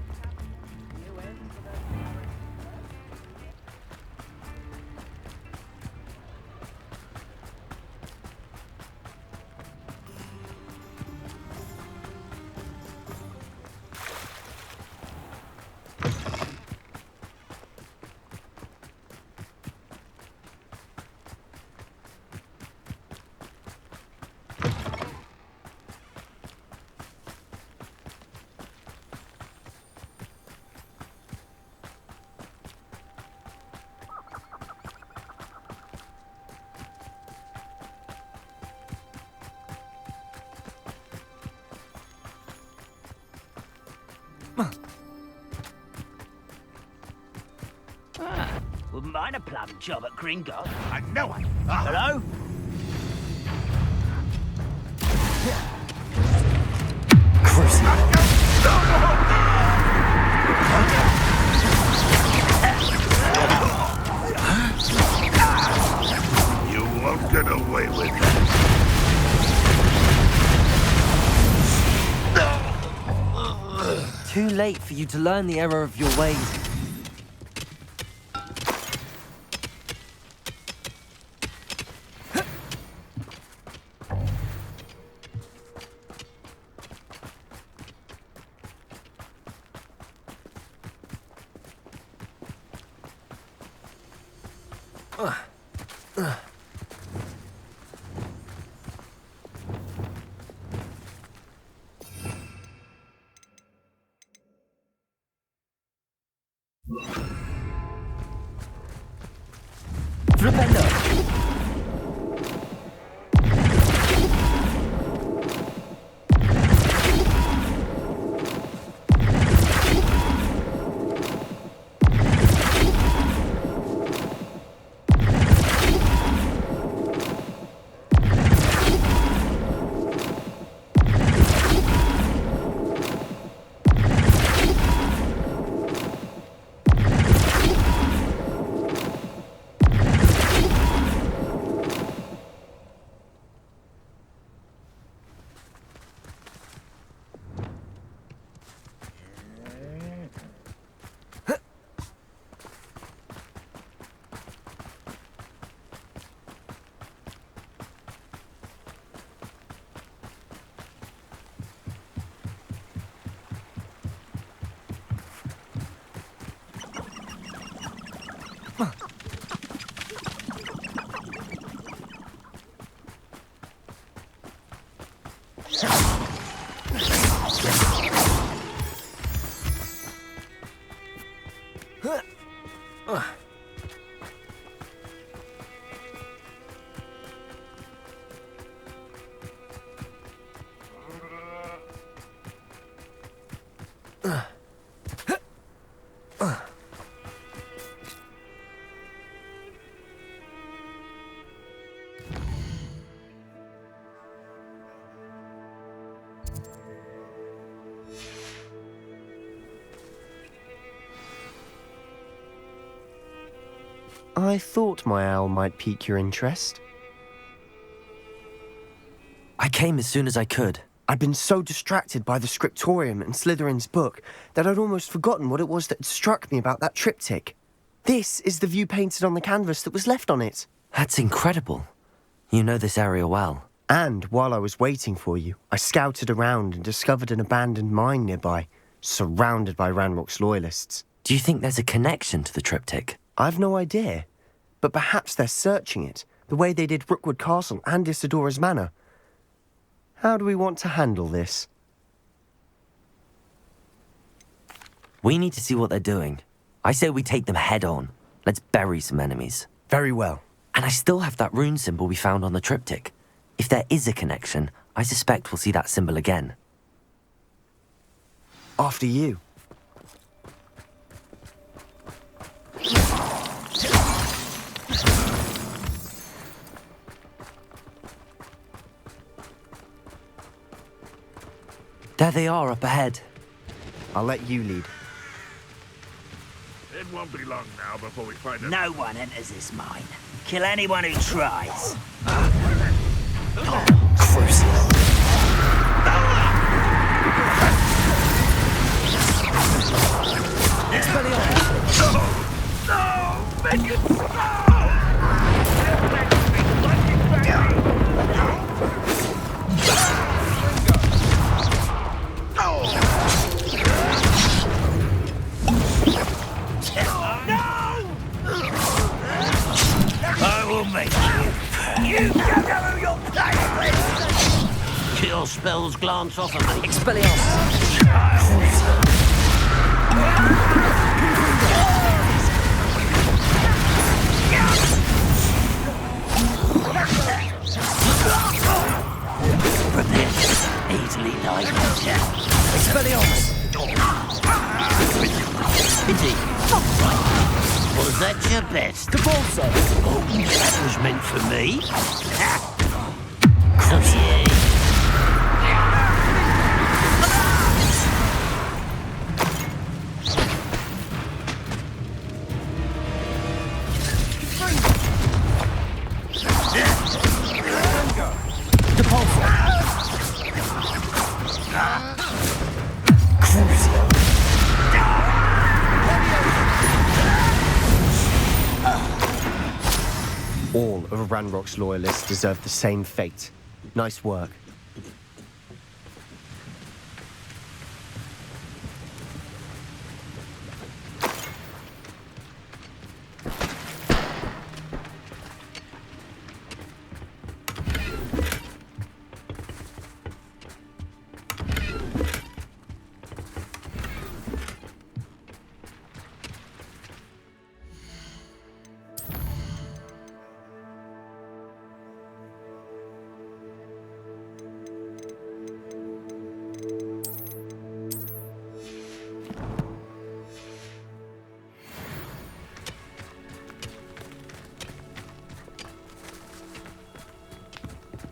Wouldn't mind a plum job at Gringo. I know it. Hello? You won't get away with it. Too late for you to learn the error of your ways. I thought my owl might pique your interest. I came as soon as I could. I'd been so distracted by the scriptorium and Slytherin's book that I'd almost forgotten what it was that had struck me about that triptych. This is the view painted on the canvas that was left on it. That's incredible. You know this area well. And while I was waiting for you, I scouted around and discovered an abandoned mine nearby, surrounded by Ranrock's loyalists. Do you think there's a connection to the triptych? I've no idea, but perhaps they're searching it, the way they did Rookwood Castle and Isidora's Manor. How do we want to handle this? We need to see what they're doing. I say we take them head on. Let's bury some enemies. Very well. And I still have that rune symbol we found on the triptych. If there is a connection, I suspect we'll see that symbol again. After you. There they are, up ahead. I'll let you lead. It won't be long now before we find it. No one enters this mine. Kill anyone who tries. spells glance off of me. Easily digested. Pity. Was that your best? Oh, that was meant for me. Come here. All of Ranrock's loyalists deserve the same fate. Nice work.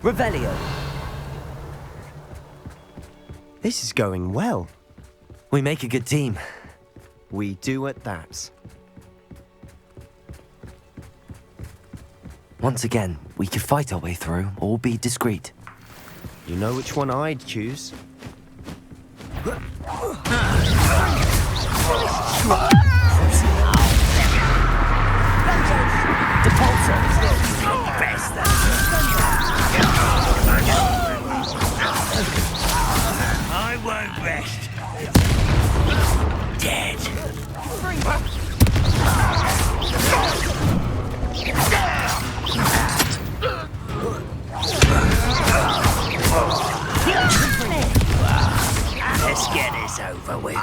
Revelio. This is going well. We make a good team. We do at that. Once again, we could fight our way through or be discreet. You know which one I'd choose. I won't rest. Dead. Let's get this over with.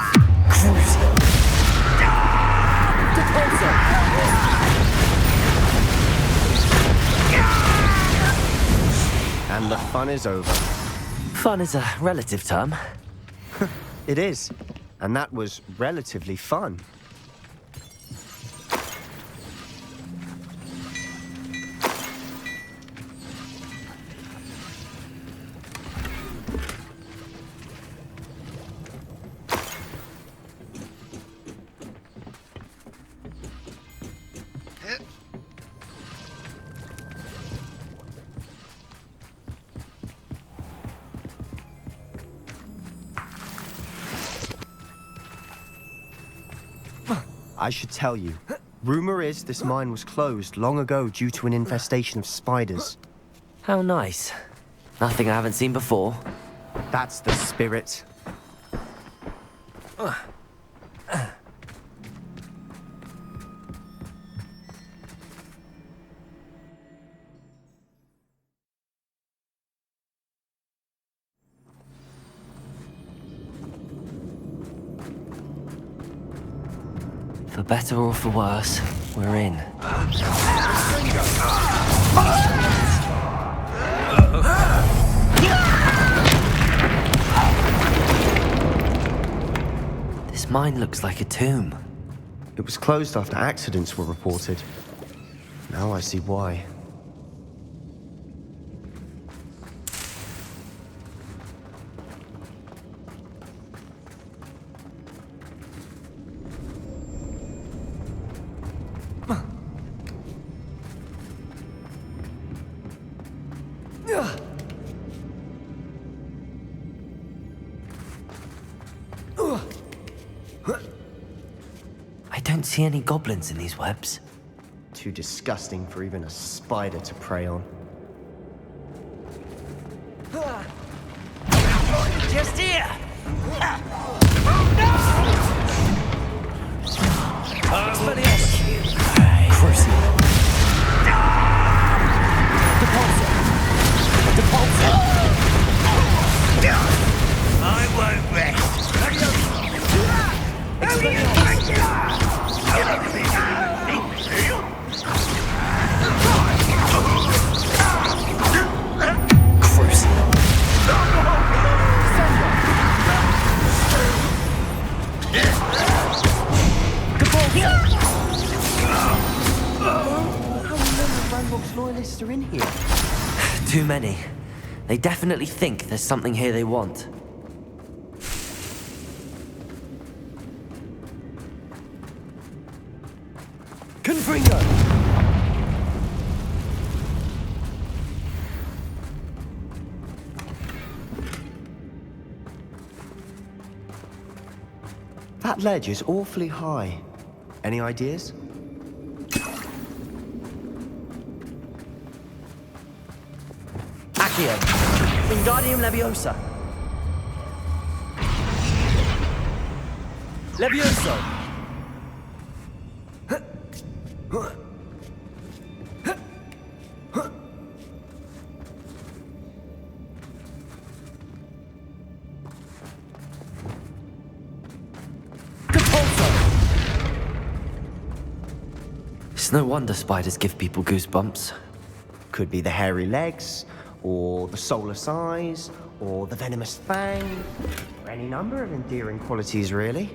And the fun is over. Fun is a relative term. It is. And that was relatively fun. I should tell you. Rumor is this mine was closed long ago due to an infestation of spiders. How nice. Nothing I haven't seen before. That's the spirit. For better or for worse, we're in. This mine looks like a tomb. It was closed after accidents were reported. Now I see why. I don't see any goblins in these webs. Too disgusting for even a spider to prey on. Just here! are in here? Too many. They definitely think there's something here they want. Confringo! That ledge is awfully high. Any ideas? Accio! Wingardium Leviosa! Levioso! It's no wonder spiders give people goosebumps. Could be the hairy legs, or the soulless eyes, or the venomous fang, or any number of endearing qualities, really.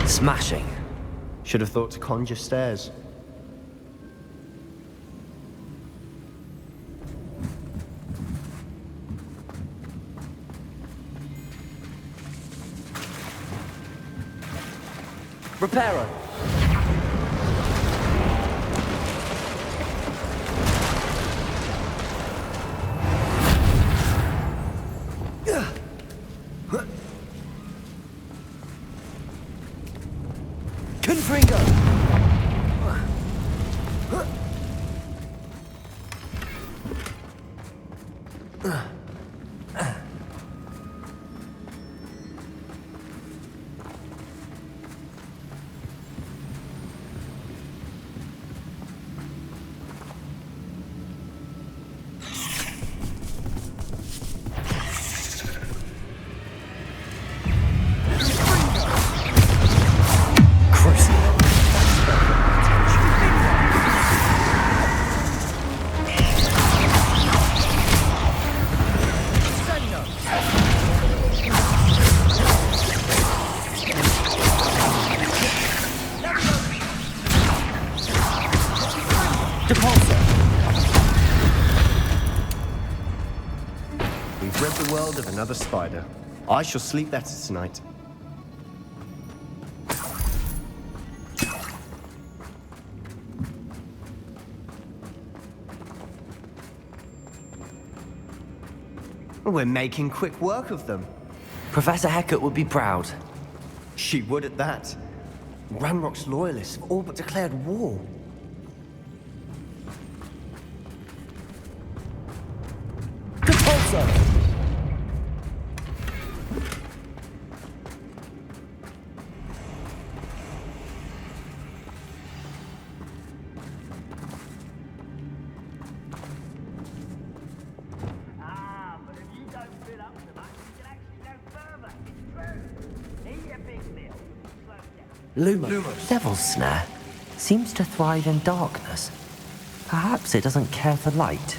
Smashing. Should have thought to conjure stairs. Reparo. Confringo! We've rid the world of another spider. I shall sleep better tonight. We're making quick work of them. Professor Hecat would be proud. She would at that. Ranrock's loyalists have all but declared war. Lumos. Devil's Snare seems to thrive in darkness. Perhaps it doesn't care for light.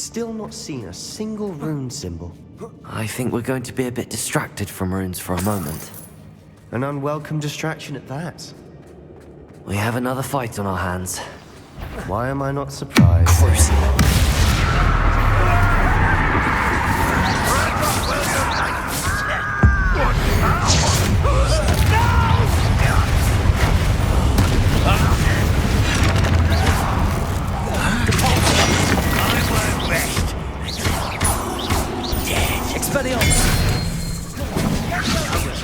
still not seen a single rune symbol. I think we're going to be a bit distracted from runes for a moment. An unwelcome distraction at that. We have another fight on our hands. Why am I not surprised? Expelliarmus!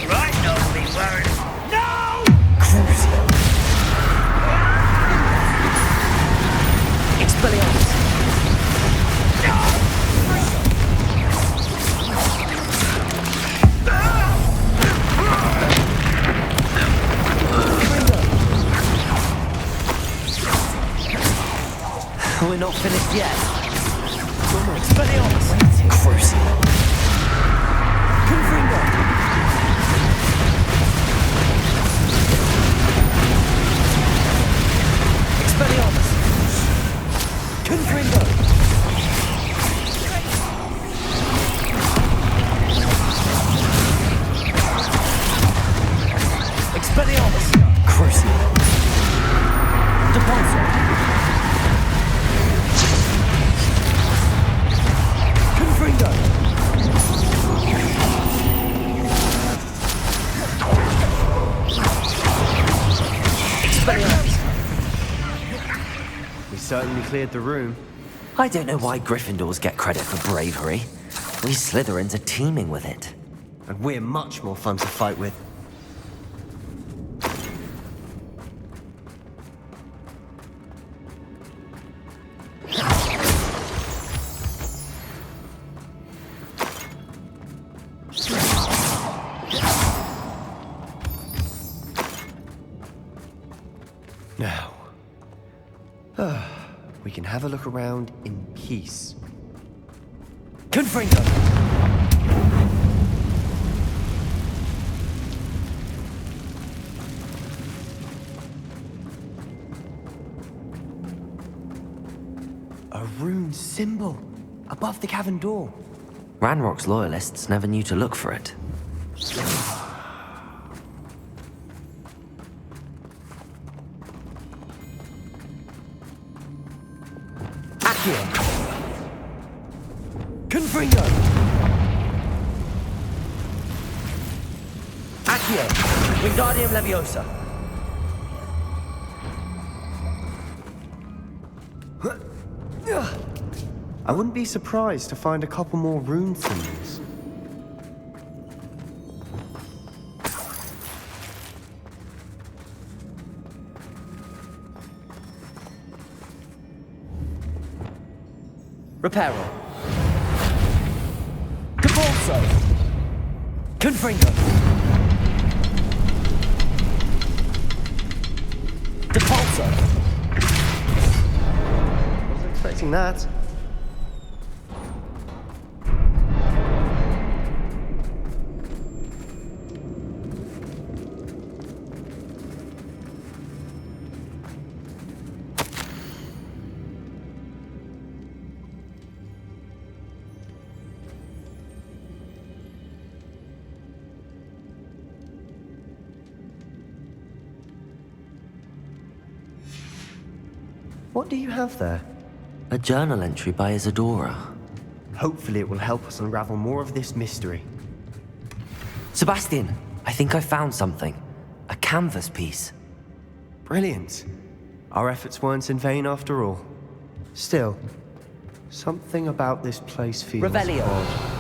Right, don't be worried. No! Expelliarmus! We're not finished yet. Expelliarmus! Crucial. Confringo! Expelliarmus! Confringo! Expelliarmus! Crucial! Depulso! Confringo! We certainly cleared the room. I don't know why Gryffindors get credit for bravery. We Slytherins are teeming with it. And we're much more fun to fight with. Now, we can have a look around in peace. Confringo! A rune symbol above the cavern door. Ranrock's loyalists never knew to look for it. Confringo! Accio! Wingardium Leviosa! I wouldn't be surprised to find a couple more rune symbols. Reparo! Depulso! Confringo! Depulso! Wasn't expecting that. What do you have there? A journal entry by Isadora. Hopefully it will help us unravel more of this mystery. Sebastian, I think I found something. A canvas piece. Brilliant. Our efforts weren't in vain after all. Still, something about this place feels Revelio. odd.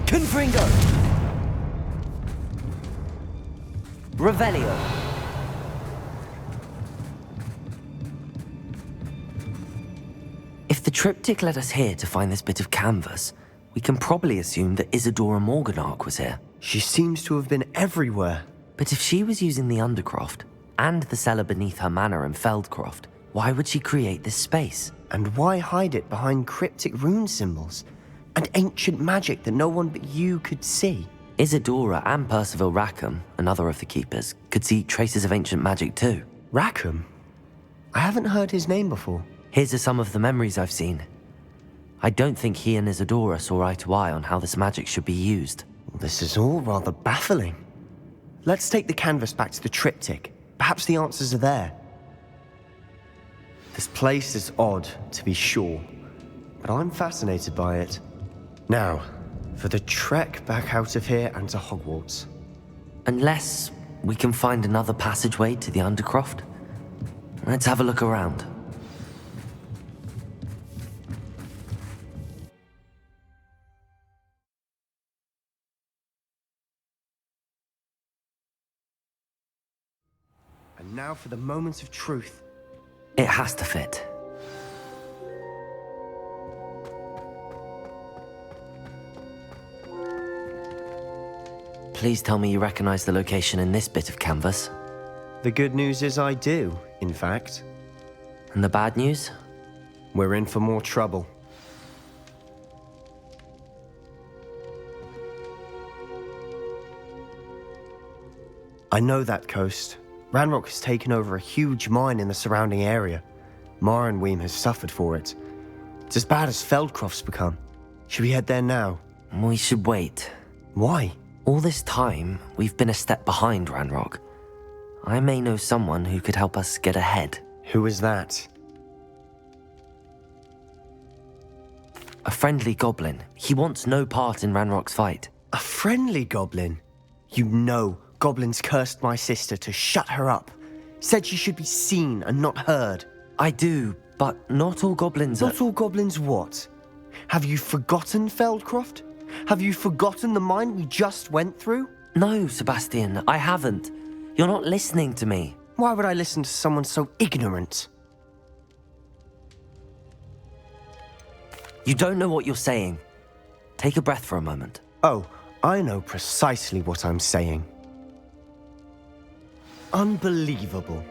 Confringo! Revelio! If the triptych led us here to find this bit of canvas, we can probably assume that Isadora Morganach was here. She seems to have been everywhere. But if she was using the Undercroft and the cellar beneath her manor in Feldcroft, why would she create this space? And why hide it behind cryptic rune symbols? And ancient magic that no one but you could see? Isadora and Percival Rackham, another of the keepers, could see traces of ancient magic too. Rackham? I haven't heard his name before. His are some of the memories I've seen. I don't think he and Isadora saw eye to eye on how this magic should be used. This is all rather baffling. Let's take the canvas back to the triptych. Perhaps the answers are there. This place is odd, to be sure, but I'm fascinated by it. Now, for the trek back out of here and to Hogwarts. Unless we can find another passageway to the Undercroft. Let's have a look around. And now for the moment of truth. It has to fit. Please tell me you recognize the location in this bit of canvas. The good news is I do, in fact. And the bad news? We're in for more trouble. I know that coast. Ranrock has taken over a huge mine in the surrounding area. Marrenweem has suffered for it. It's as bad as Feldcroft's become. Should we head there now? We should wait. Why? All this time, we've been a step behind Ranrock. I may know someone who could help us get ahead. Who is that? A friendly goblin. He wants no part in Ranrock's fight. A friendly goblin? You know goblins cursed my sister to shut her up. Said she should be seen and not heard. I do, but not all goblins are... Not all goblins what? Have you forgotten Feldcroft? Have you forgotten the mine we just went through? No, Sebastьян, I haven't. You're not listening to me. Why would I listen to someone so ignorant? You don't know what you're saying. Take a breath for a moment. Oh, I know precisely what I'm saying. Unbelievable.